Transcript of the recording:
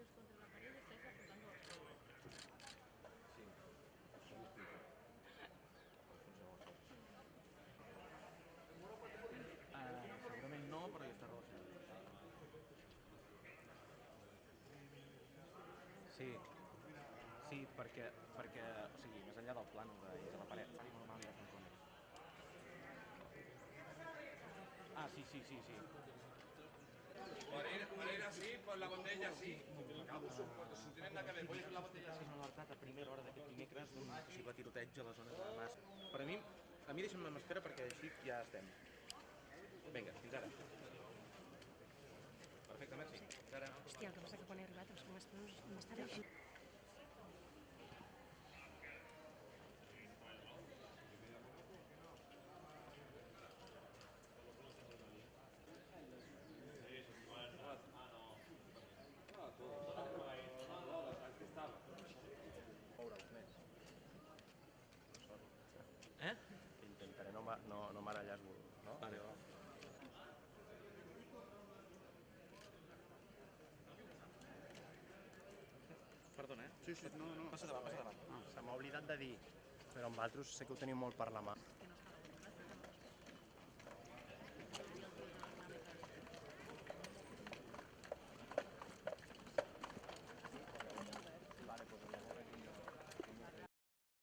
peus contra la pared y estáis apuntando al suelo. Sí, això ho explico. Segurament no, però hi està relacionat. Sí, perquè, o sigui, més enllà del plànol de la paret, normal i de cantones. Ah, sí. Para ir así, pues la botella así. Si tienes nada que ver, puedes la botella así. S'han alertat a primera hora d'aquest dimecres d'un possible tiroteig a la zona de Mas. Per a mi deixa'm amb espera perquè així ja estem. Vinga, fins ara. Perfecte, merci. Fins ara. Hòstia, el que passa que quan he arribat els meus peus m'estan així. Moure'ls més. Eh? Intentaré no marallar-vos, no? Vale, va. Perdona, Sí, no. Passa davant. Se m'ha oblidat de dir, però amb altres sé que ho teniu molt per la mà.